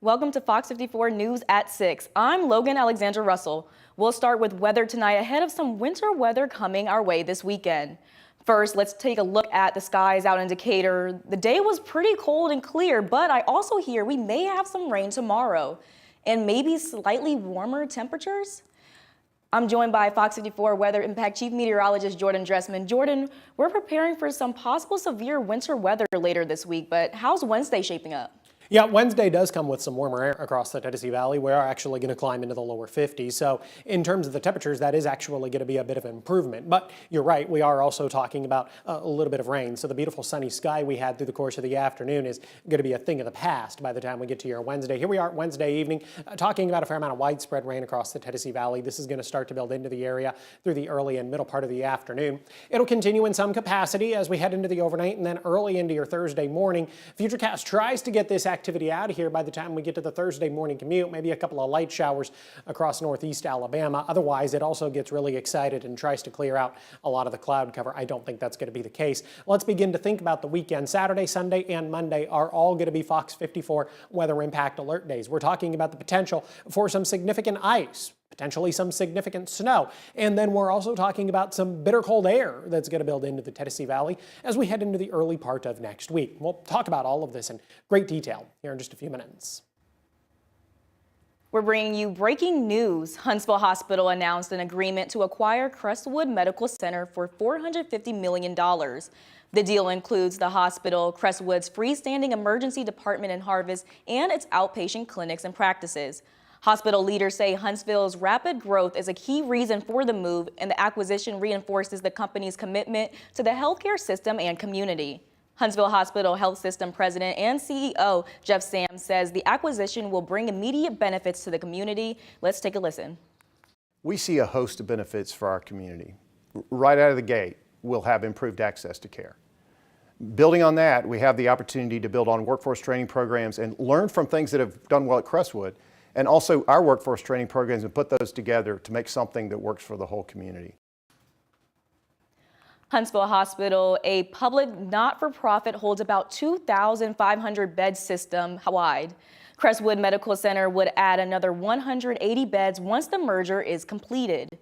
Welcome to Fox 54 News at 6. I'm Logan Alexandra Russell. We'll start with weather tonight ahead of some winter weather coming our way this weekend. First, let's take a look at the skies out in Decatur. The day was pretty cold and clear, but I also hear we may have some rain tomorrow and maybe slightly warmer temperatures. I'm joined by Fox 54 Weather Impact Chief Meteorologist Jordan Dressman. Jordan, we're preparing for some possible severe winter weather later this week, but how's Wednesday shaping up? Yeah, Wednesday does come with some warmer air across the Tennessee Valley. We are actually going to climb into the lower 50s. So in terms of the temperatures, that is actually going to be a bit of an improvement. But you're right, we are also talking about a little bit of rain. So the beautiful sunny sky we had through the course of the afternoon is going to be a thing of the past by the time we get to your Wednesday. Here we are Wednesday evening, talking about a fair amount of widespread rain across the Tennessee Valley. This is going to start to build into the area through the early and middle part of the afternoon. It'll continue in some capacity as we head into the overnight and then early into your Thursday morning. Futurecast tries to get this activity out of here by the time we get to the Thursday morning commute, maybe a couple of light showers across northeast Alabama. Otherwise, it also gets really excited and tries to clear out a lot of the cloud cover. I don't think that's going to be the case. Let's begin to think about the weekend. Saturday, Sunday, and Monday are all going to be Fox 54 weather impact alert days. We're talking about the potential for some significant ice, potentially some significant snow. And then we're also talking about some bitter cold air that's going to build into the Tennessee Valley as we head into the early part of next week. We'll talk about all of this in great detail here in just a few minutes. We're bringing you breaking news. Huntsville Hospital announced an agreement to acquire Crestwood Medical Center for $450 million. The deal includes the hospital, Crestwood's freestanding emergency department in Harvest, and its outpatient clinics and practices. Hospital leaders say Huntsville's rapid growth is a key reason for the move, and the acquisition reinforces the company's commitment to the healthcare system and community. Huntsville Hospital Health System President and CEO Jeff Sam says the acquisition will bring immediate benefits to the community. Let's take a listen. We see a host of benefits for our community. Right out of the gate, we'll have improved access to care. Building on that, we have the opportunity to build on workforce training programs and learn from things that have done well at Crestwood, and also our workforce training programs, and put those together to make something that works for the whole community. Huntsville Hospital, a public not-for-profit, holds about 2,500 bed system-wide. Crestwood Medical Center would add another 180 beds once the merger is completed.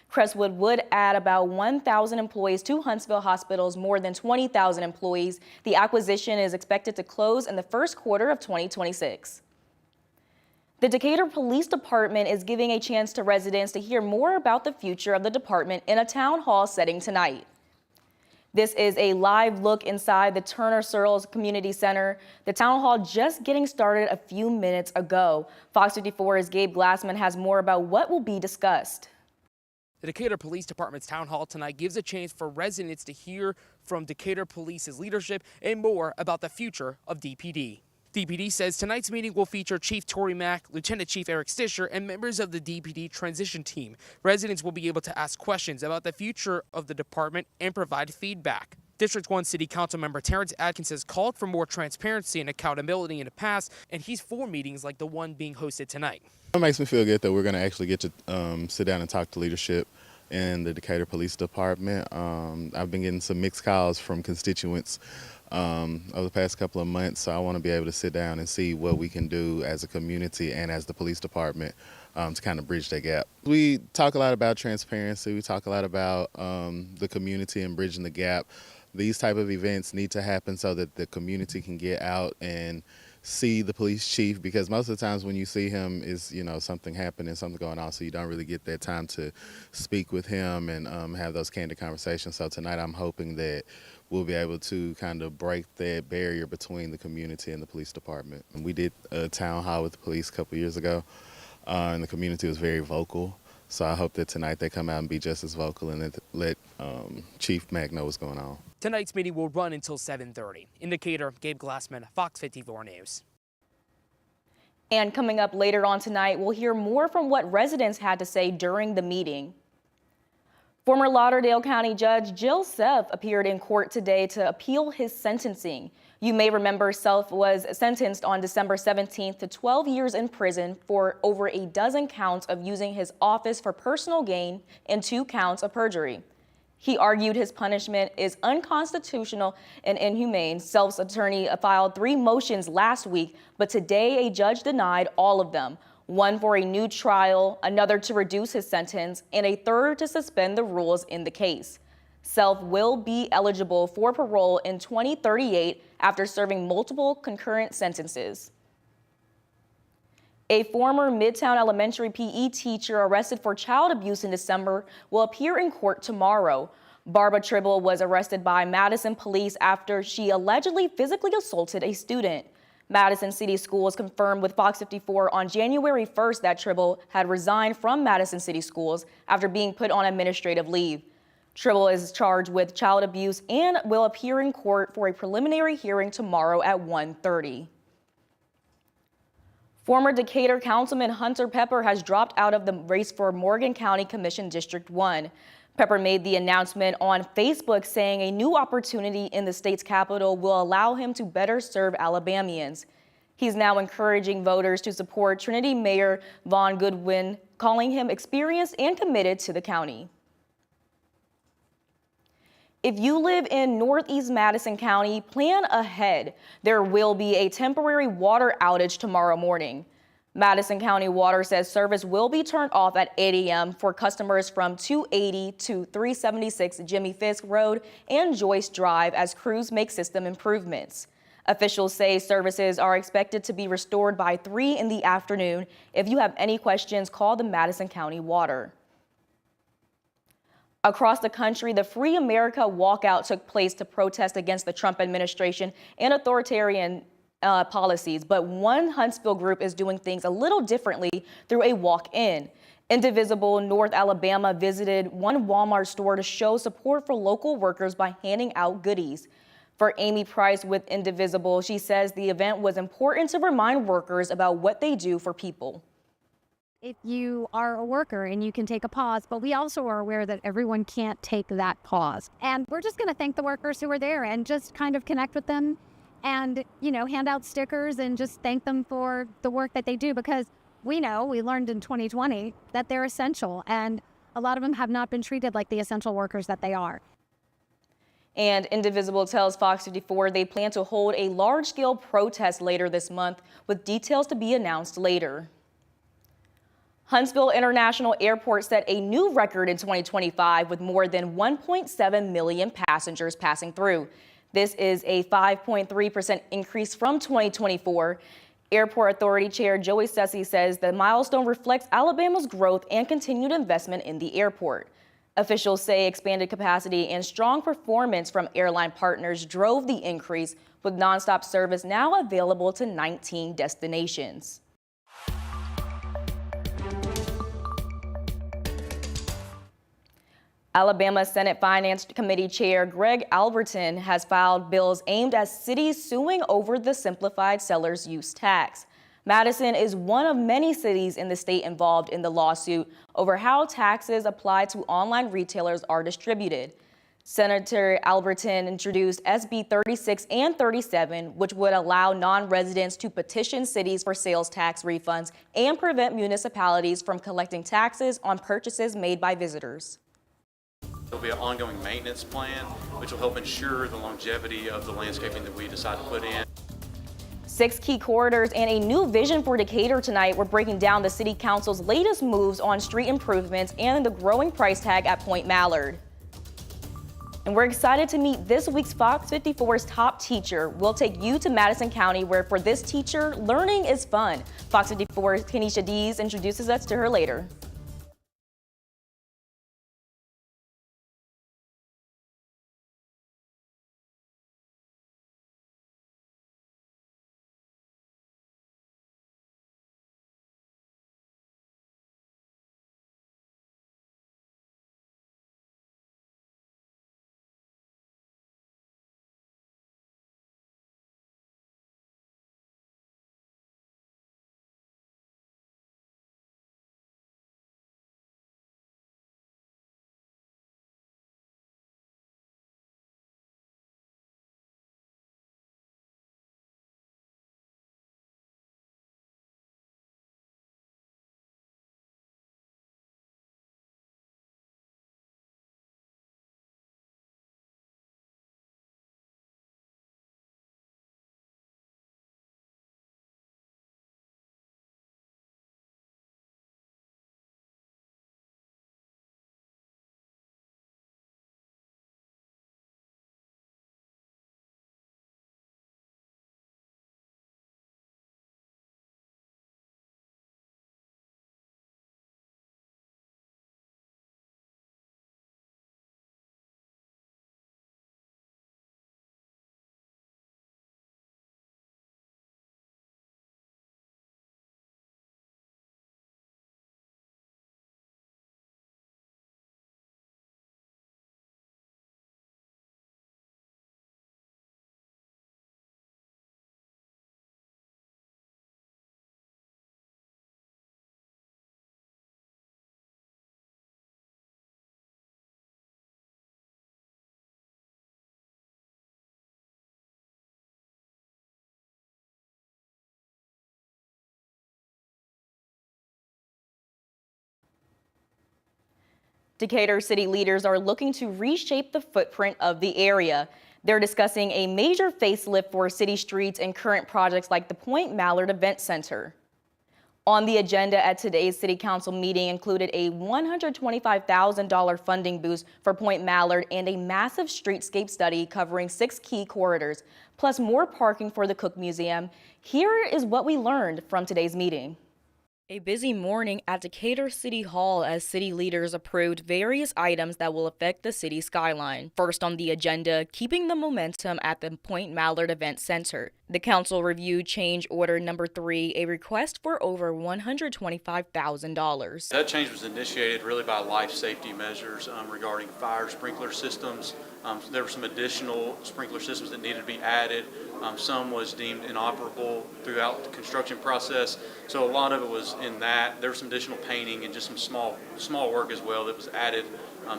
Crestwood would add about 1,000 employees to Huntsville Hospital's more than 20,000 employees. The acquisition is expected to close in the first quarter of 2026. The Decatur Police Department is giving a chance to residents to hear more about the future of the department in a town hall setting tonight. This is a live look inside the Turner Searles Community Center. The town hall just getting started a few minutes ago. Fox 54's Gabe Glassman has more about what will be discussed. The Decatur Police Department's town hall tonight gives a chance for residents to hear from Decatur Police's leadership and more about the future of DPD. DPD says tonight's meeting will feature Chief Tory Mack, Lieutenant Chief Eric Stisher, and members of the DPD transition team. Residents will be able to ask questions about the future of the department and provide feedback. District 1 City Council member Terrence Atkins has called for more transparency and accountability in the past, and he's for meetings like the one being hosted tonight. It makes me feel good that we're going to actually get to sit down and talk to leadership in the Decatur Police Department. I've been getting some mixed calls from constituents over the past couple of months, so I want to be able to sit down and see what we can do as a community and as the police department to kind of bridge that gap. We talk a lot about transparency. We talk a lot about the community and bridging the gap. These type of events need to happen so that the community can get out and see the police chief, because most of the times when you see him is, something happening, something going on, so you don't really get that time to speak with him and have those candid conversations. So tonight I'm hoping that we'll be able to kind of break that barrier between the community and the police department. And we did a town hall with the police a couple years ago, and the community was very vocal. So I hope that tonight they come out and be just as vocal and let Chief Mack know what's going on. Tonight's meeting will run until 7:30. In Decatur, Gabe Glassman, Fox 54 News. And coming up later on tonight, we'll hear more from what residents had to say during the meeting. Former Lauderdale County Judge Jill Self appeared in court today to appeal his sentencing. You may remember Self was sentenced on December 17th to 12 years in prison for over a dozen counts of using his office for personal gain and 2 counts of perjury. He argued his punishment is unconstitutional and inhumane. Self's attorney filed 3 motions last week, but today a judge denied all of them. One for a new trial, another to reduce his sentence, and a third to suspend the rules in the case. Self will be eligible for parole in 2038 after serving multiple concurrent sentences. A former Midtown Elementary PE teacher arrested for child abuse in December will appear in court tomorrow. Barbara Tribble was arrested by Madison police after she allegedly physically assaulted a student. Madison City Schools confirmed with Fox 54 on January 1st that Tribble had resigned from Madison City Schools after being put on administrative leave. Tribble is charged with child abuse and will appear in court for a preliminary hearing tomorrow at 1:30. Former Decatur Councilman Hunter Pepper has dropped out of the race for Morgan County Commission District 1. Pepper made the announcement on Facebook saying a new opportunity in the state's capital will allow him to better serve Alabamians. He's now encouraging voters to support Trinity Mayor Vaughn Goodwin, calling him experienced and committed to the county. If you live in Northeast Madison County, plan ahead. There will be a temporary water outage tomorrow morning. Madison County Water says service will be turned off at 8 a.m. for customers from 280 to 376 Jimmy Fisk Road and Joyce Drive as crews make system improvements. Officials say services are expected to be restored by 3 in the afternoon. If you have any questions, call the Madison County Water. Across the country, the Free America walkout took place to protest against the Trump administration and authoritarian policies, but one Huntsville group is doing things a little differently through a walk-in. Indivisible North Alabama visited one Walmart store to show support for local workers by handing out goodies. For Amy Price with Indivisible, she says the event was important to remind workers about what they do for people. If you are a worker and you can take a pause, but we also are aware that everyone can't take that pause. And we're just going to thank the workers who are there and just kind of connect with them and, hand out stickers and just thank them for the work that they do, because we learned in 2020 that they're essential, and a lot of them have not been treated like the essential workers that they are. And Indivisible tells Fox 54 they plan to hold a large-scale protest later this month, with details to be announced later. Huntsville International Airport set a new record in 2025 with more than 1.7 million passengers passing through. This is a 5.3% increase from 2024. Airport Authority Chair Joey Sussy says the milestone reflects Alabama's growth and continued investment in the airport. Officials say expanded capacity and strong performance from airline partners drove the increase, with nonstop service now available to 19 destinations. Alabama Senate Finance Committee Chair Greg Alberton has filed bills aimed at cities suing over the simplified seller's use tax. Madison is one of many cities in the state involved in the lawsuit over how taxes applied to online retailers are distributed. Senator Alberton introduced SB 36 and 37, which would allow non-residents to petition cities for sales tax refunds and prevent municipalities from collecting taxes on purchases made by visitors. There'll be an ongoing maintenance plan, which will help ensure the longevity of the landscaping that we decide to put in. 6 key corridors and a new vision for Decatur tonight. We're breaking down the City Council's latest moves on street improvements and the growing price tag at Point Mallard. And we're excited to meet this week's Fox 54's top teacher. We'll take you to Madison County, where for this teacher, learning is fun. Fox 54's Kenesha Dees introduces us to her later. Decatur city leaders are looking to reshape the footprint of the area. They're discussing a major facelift for city streets and current projects like the Point Mallard Event Center. On the agenda at today's City Council meeting included a $125,000 funding boost for Point Mallard and a massive streetscape study covering 6 key corridors, plus more parking for the Cook Museum. Here is what we learned from today's meeting. A busy morning at Decatur City Hall as city leaders approved various items that will affect the city skyline. First on the agenda, keeping the momentum at the Point Mallard Event Center. The council reviewed change order number 3, a request for over $125,000. That change was initiated really by life safety measures regarding fire sprinkler systems. There were some additional sprinkler systems that needed to be added. Some was deemed inoperable throughout the construction process. So a lot of it was in that. There was some additional painting and just some small work as well that was added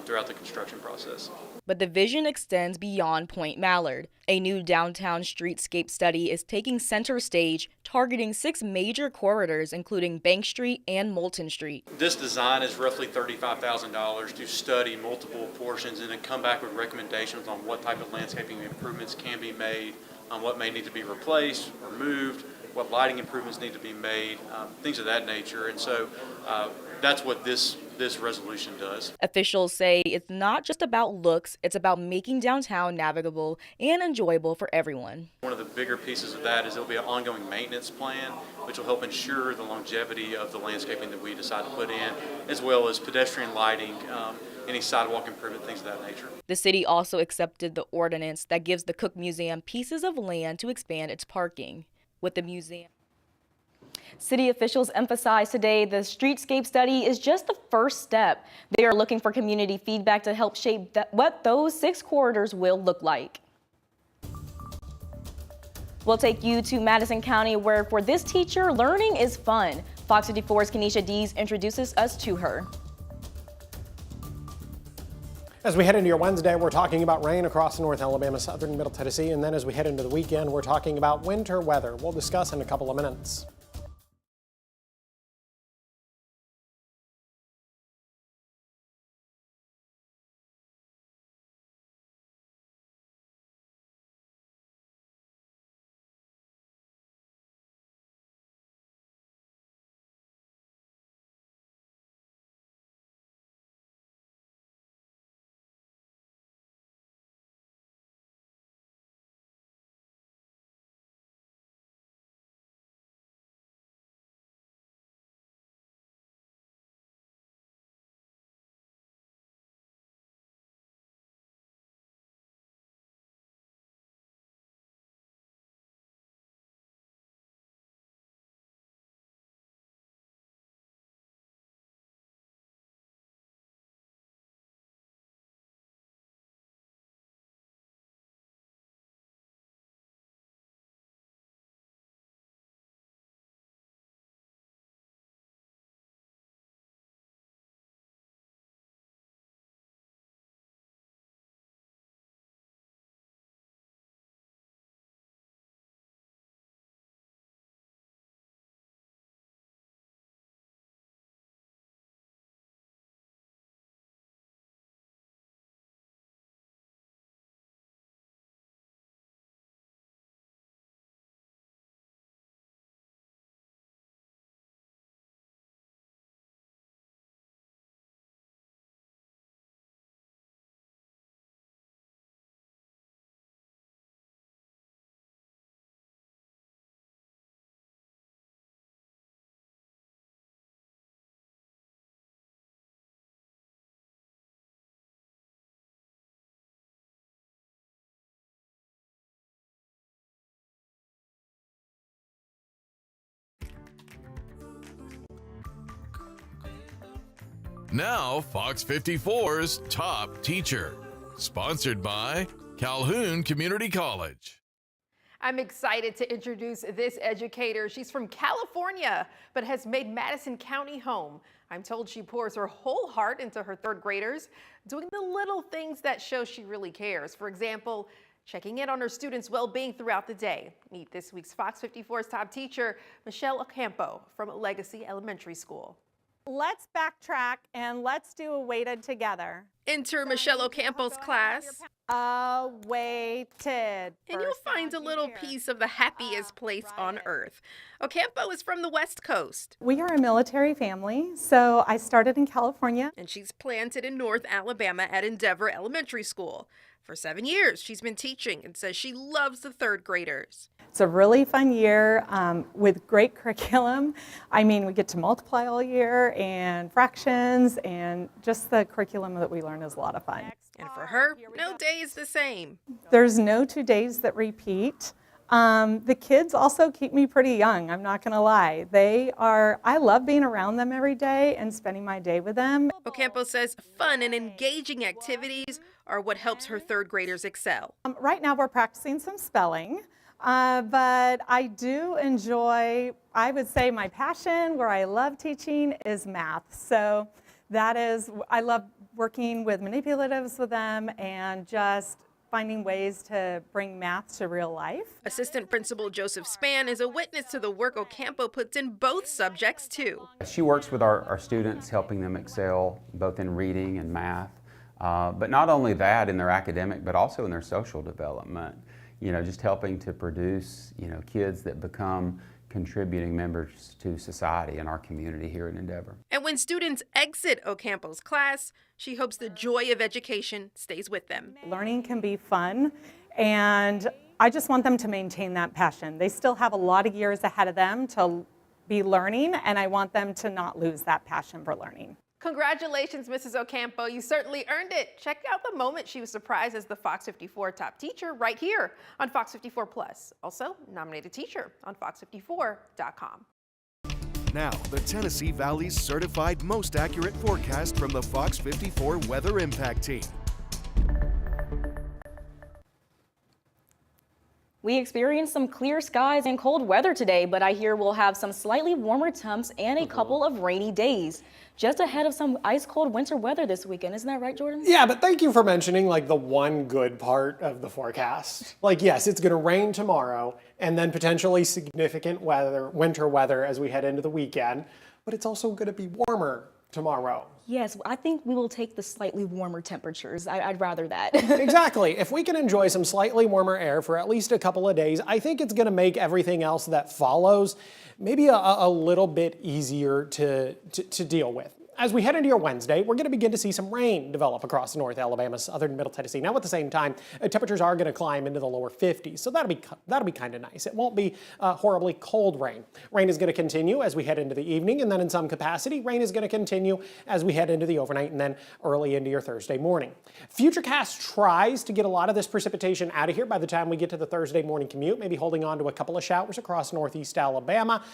throughout the construction process. But the vision extends beyond Point Mallard. A new downtown streetscape study is taking center stage, targeting 6 major corridors, including Bank Street and Moulton Street. This design is roughly $35,000 to study multiple portions and then come back with recommendations on what type of landscaping improvements can be made, what may need to be replaced, removed, what lighting improvements need to be made, things of that nature. And so that's what this resolution does. Officials say it's not just about looks, it's about making downtown navigable and enjoyable for everyone. One of the bigger pieces of that is there'll be an ongoing maintenance plan, which will help ensure the longevity of the landscaping that we decide to put in, as well as pedestrian lighting, any sidewalk improvement, things of that nature. The city also accepted the ordinance that gives the Cook Museum pieces of land to expand its parking. With the museum, city officials emphasized today the streetscape study is just the first step. They are looking for community feedback to help shape what those 6 corridors will look like. We'll take you to Madison County, where for this teacher, learning is fun. Fox 54's Kenesha Dees introduces us to her. As we head into your Wednesday, we're talking about rain across North Alabama, southern and middle Tennessee, and then as we head into the weekend, we're talking about winter weather. We'll discuss in a couple of minutes. Now, Fox 54's Top Teacher, sponsored by Calhoun Community College. I'm excited to introduce this educator. She's from California, but has made Madison County home. I'm told she pours her whole heart into her 3rd graders, doing the little things that show she really cares. For example, checking in on her students' well-being throughout the day. Meet this week's Fox 54's top teacher, Michelle Ocampo from Legacy Elementary School. Let's backtrack and let's do a weighted together. Enter Michelle Ocampo's class. Weighted. And you'll find a little piece of the happiest place on earth. Ocampo is from the West Coast. We are a military family, so I started in California. And she's planted in North Alabama at Endeavor Elementary School. For 7 years, she's been teaching and says she loves the third graders. It's a really fun year with great curriculum. I mean, we get to multiply all year and fractions, and just the curriculum that we learn is a lot of fun. And for her, no day is the same. There's no 2 days that repeat. The kids also keep me pretty young, I'm not gonna lie. I love being around them every day and spending my day with them. Ocampo says fun and engaging activities are what helps her third graders excel. Right now we're practicing some spelling, but I do enjoy, I would say my passion, where I love teaching, is math. So I love working with manipulatives with them and just finding ways to bring math to real life. Assistant Principal Joseph Spann is a witness to the work Ocampo puts in both subjects too. She works with our students, helping them excel both in reading and math. But not only that in their academic, but also in their social development. Just helping to produce, kids that become contributing members to society and our community here at Endeavor. And when students exit Ocampo's class, she hopes the joy of education stays with them. Learning can be fun, and I just want them to maintain that passion. They still have a lot of years ahead of them to be learning, and I want them to not lose that passion for learning. Congratulations, Mrs. Ocampo. You certainly earned it. Check out the moment she was surprised as the Fox 54 top teacher right here on Fox 54 Plus. Also, nominated teacher on fox54.com. Now, the Tennessee Valley's certified most accurate forecast from the Fox 54 Weather Impact Team. We experienced some clear skies and cold weather today, but I hear we'll have some slightly warmer temps and a couple of rainy days, just ahead of some ice cold winter weather this weekend. Isn't that right, Jordan? Yeah, but thank you for mentioning the one good part of the forecast. Yes, it's gonna rain tomorrow and then potentially significant winter weather as we head into the weekend, but it's also gonna be warmer tomorrow. Yes, I think we will take the slightly warmer temperatures. I'd rather that. Exactly. If we can enjoy some slightly warmer air for at least a couple of days, I think it's going to make everything else that follows maybe a little bit easier to deal with. As we head into your Wednesday, we're going to begin to see some rain develop across North Alabama, southern Middle Tennessee. Now, at the same time, temperatures are going to climb into the lower 50s, so that'll be kind of nice. It won't be horribly cold rain. Rain is going to continue as we head into the evening, and then in some capacity, rain is going to continue as we head into the overnight and then early into your Thursday morning. Futurecast tries to get a lot of this precipitation out of here by the time we get to the Thursday morning commute, maybe holding on to a couple of showers across northeast Alabama,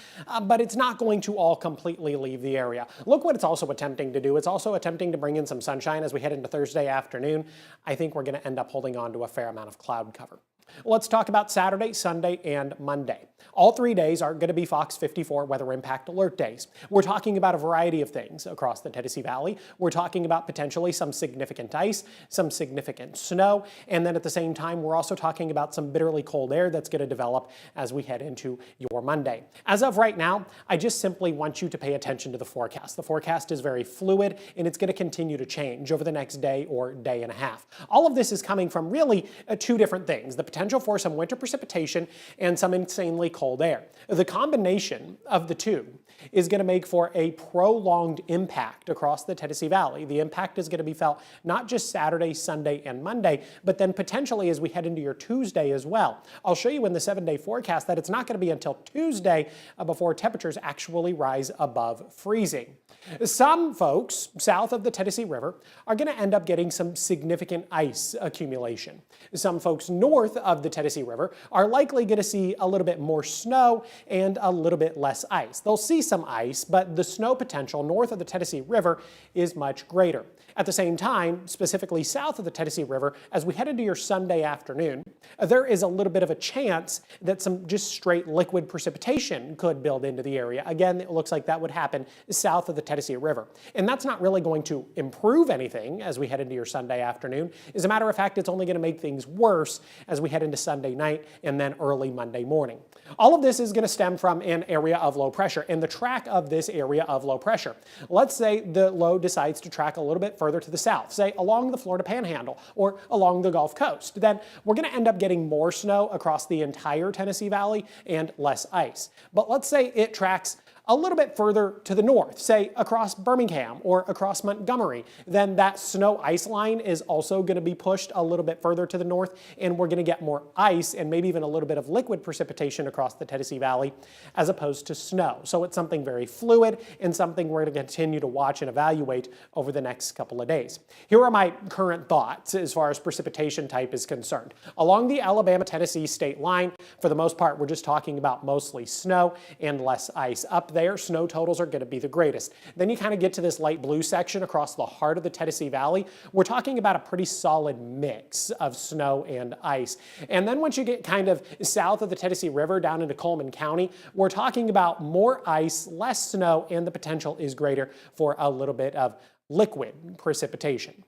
but it's not going to all completely leave the area. Look what it's also attempting to do. It's also attempting to bring in some sunshine as we head into Thursday afternoon. I think we're going to end up holding on to a fair amount of cloud cover. Let's talk about Saturday, Sunday, and Monday. All 3 days are going to be Fox 54 weather impact alert days. We're talking about a variety of things across the Tennessee Valley. We're talking about potentially some significant ice, some significant snow, and then at the same time, we're also talking about some bitterly cold air that's going to develop as we head into your Monday. As of right now, I just simply want you to pay attention to the forecast. The forecast is very fluid, and it's going to continue to change over the next day or day and a half. All of this is coming from really two different things: the potential for some winter precipitation and some insanely cold air. The combination of the two is going to make for a prolonged impact across the Tennessee Valley. The impact is going to be felt not just Saturday, Sunday, and Monday, but then potentially as we head into your Tuesday as well. I'll show you in the 7-day forecast that it's not going to be until Tuesday before temperatures actually rise above freezing. Some folks south of the Tennessee River are going to end up getting some significant ice accumulation. Some folks north of the Tennessee River are likely going to see a little bit more snow and a little bit less ice. They'll see some ice, but the snow potential north of the Tennessee River is much greater. At the same time, specifically south of the Tennessee River, as we head into your Sunday afternoon, there is a little bit of a chance that some just straight liquid precipitation could build into the area. Again, it looks like that would happen south of the Tennessee River. And that's not really going to improve anything as we head into your Sunday afternoon. As a matter of fact, it's only going to make things worse as we head head into Sunday night and then early Monday morning. All of this is going to stem from an area of low pressure and the track of this area of low pressure. Let's say the low decides to track a little bit further to the south, say along the Florida Panhandle or along the Gulf Coast. Then we're going to end up getting more snow across the entire Tennessee Valley and less ice. But let's say it tracks a little bit further to the north, say across Birmingham or across Montgomery, then that snow ice line is also going to be pushed a little bit further to the north, and we're going to get more ice and maybe even a little bit of liquid precipitation across the Tennessee Valley as opposed to snow. So it's something very fluid and something we're going to continue to watch and evaluate over the next couple of days. Here are my current thoughts as far as precipitation type is concerned. Along the Alabama-Tennessee state line, for the most part, we're just talking about mostly snow and less ice. Up there, snow totals are going to be the greatest. Then you kind of get to this light blue section across the heart of the Tennessee Valley. We're talking about a pretty solid mix of snow and ice. And then once you get kind of south of the Tennessee River down into Coleman County, we're talking about more ice, less snow, and the potential is greater for a little bit of liquid precipitation.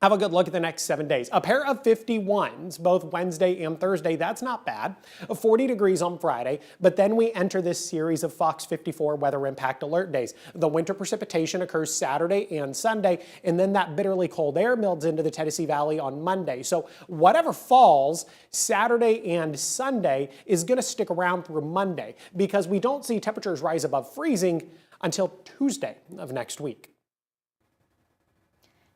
Have a good look at the next 7 days. A pair of 51s, both Wednesday and Thursday, that's not bad. 40 degrees on Friday, but then we enter this series of Fox 54 weather impact alert days. The winter precipitation occurs Saturday and Sunday, and then that bitterly cold air builds into the Tennessee Valley on Monday. So whatever falls Saturday and Sunday is going to stick around through Monday because we don't see temperatures rise above freezing until Tuesday of next week.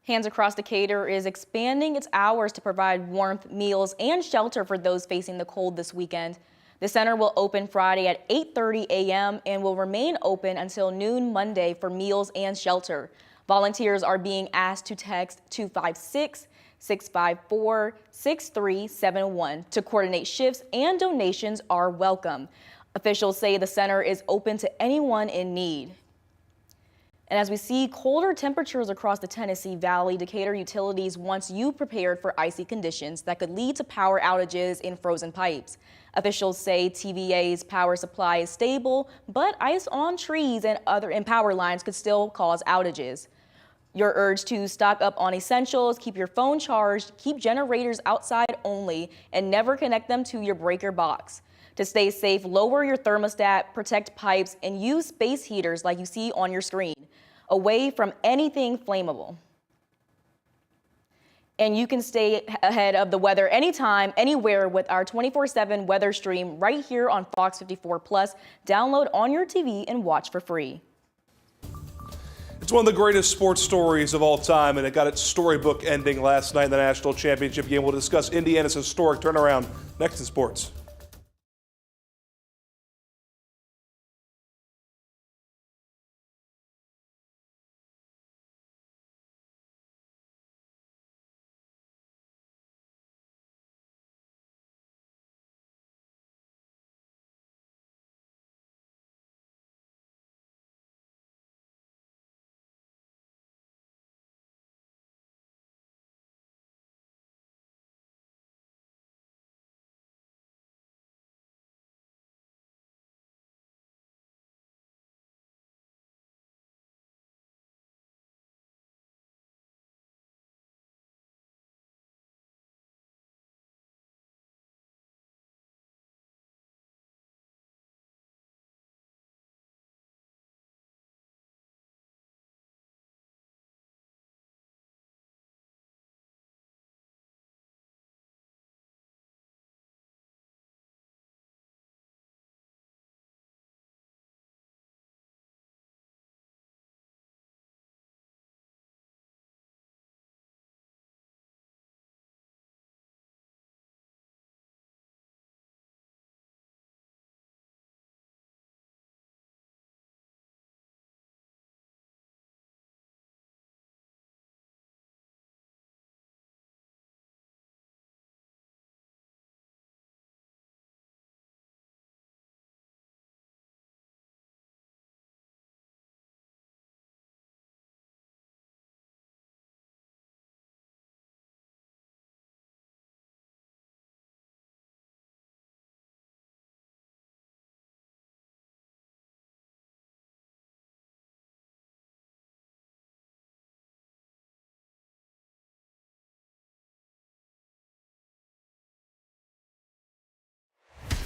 Hands Across Decatur is expanding its hours to provide warmth, meals, and shelter for those facing the cold this weekend. The center will open Friday at 8:30 a.m. and will remain open until noon Monday for meals and shelter. Volunteers are being asked to text 256-654-6371 to coordinate shifts, and donations are welcome. Officials say the center is open to anyone in need. And as we see colder temperatures across the Tennessee Valley, Decatur Utilities wants you prepared for icy conditions that could lead to power outages and frozen pipes. Officials say TVA's power supply is stable, but ice on trees and power lines could still cause outages. You're urged to stock up on essentials, keep your phone charged, keep generators outside only, and never connect them to your breaker box. To stay safe, lower your thermostat, protect pipes, and use space heaters like you see on your screen, away from anything flammable. And you can stay ahead of the weather anytime, anywhere with our 24/7 weather stream right here on Fox 54 Plus. Download on your TV and watch for free. It's one of the greatest sports stories of all time, and it got its storybook ending last night in the national championship game. We'll discuss Indiana's historic turnaround next in sports.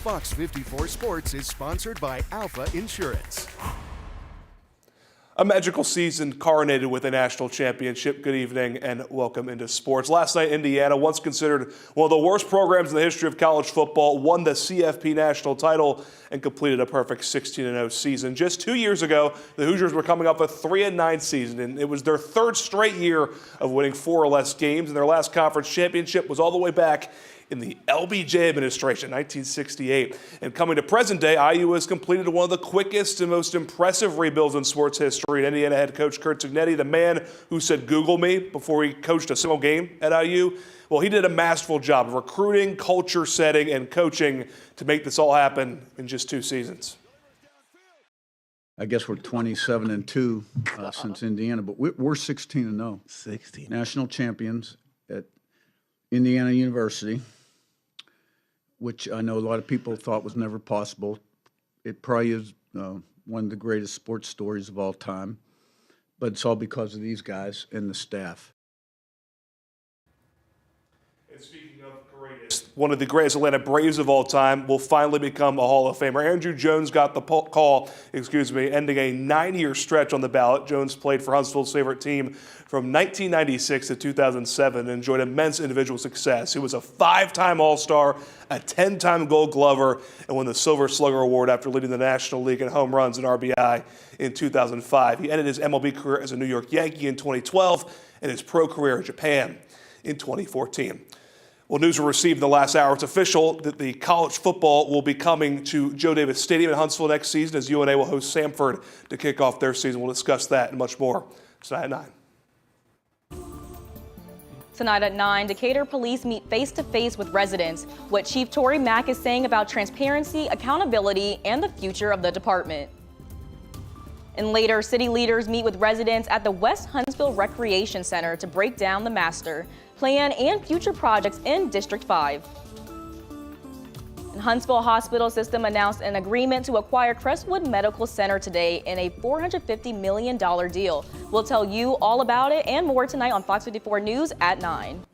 Fox 54 Sports is sponsored by Alpha Insurance. A magical season coronated with a national championship. Good evening and welcome into sports. Last night, Indiana, once considered one of the worst programs in the history of college football, won the CFP national title and completed a perfect 16-0 season. Just 2 years ago, the Hoosiers were coming off a 3-9 season, and it was their third straight year of winning 4 or less games, and their last conference championship was all the way back in the LBJ administration, 1968. And coming to present day, IU has completed one of the quickest and most impressive rebuilds in sports history. And Indiana head coach Curt Cignetti, the man who said Google me before he coached a single game at IU, well, he did a masterful job of recruiting, culture setting, and coaching to make this all happen in just 2 seasons. I guess we're 27-2 since Indiana, but we're 16-0. 16. National champions at Indiana University, which I know a lot of people thought was never possible. It probably is one of the greatest sports stories of all time, but it's all because of these guys and the staff. And speaking of greatest, one of the greatest Atlanta Braves of all time will finally become a Hall of Famer. Andrew Jones got the call, ending a 9-year stretch on the ballot. Jones played for Huntsville's favorite team from 1996 to 2007 and enjoyed immense individual success. He was a 5-time All-Star, a 10-time Gold Glover, and won the Silver Slugger Award after leading the National League in home runs and RBI in 2005. He ended his MLB career as a New York Yankee in 2012 and his pro career in Japan in 2014. Well, news we received in the last hour. It's official that the college football will be coming to Joe Davis Stadium in Huntsville next season as UNA will host Samford to kick off their season. We'll discuss that and much more tonight at 9. Tonight at 9, Decatur police meet face-to-face with residents. What Chief Tory Mack is saying about transparency, accountability, and the future of the department. And later, city leaders meet with residents at the West Huntsville Recreation Center to break down the master plan and future projects in District 5. And Huntsville Hospital System announced an agreement to acquire Crestwood Medical Center today in a $450 million deal. We'll tell you all about it and more tonight on Fox 54 News at 9.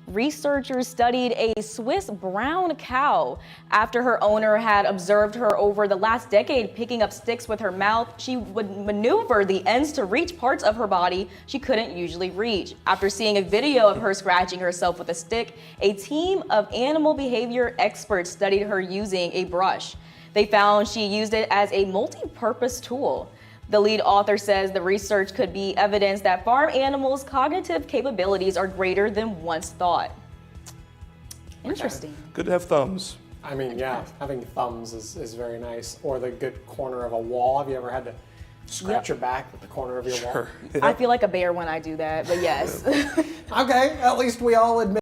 Researchers studied a Swiss brown cow. After her owner had observed her over the last decade picking up sticks with her mouth, she would maneuver the ends to reach parts of her body she couldn't usually reach. After seeing a video of her scratching herself with a stick, a team of animal behavior experts studied her using a brush. They found she used it as a multi-purpose tool. The lead author says the research could be evidence that farm animals' cognitive capabilities are greater than once thought. Interesting. Good to have thumbs. I mean, yeah, having thumbs is very nice. Or the good corner of a wall. Have you ever had to scratch your back with the corner of your wall? I feel like a bear when I do that, but yes. Okay, at least we all admit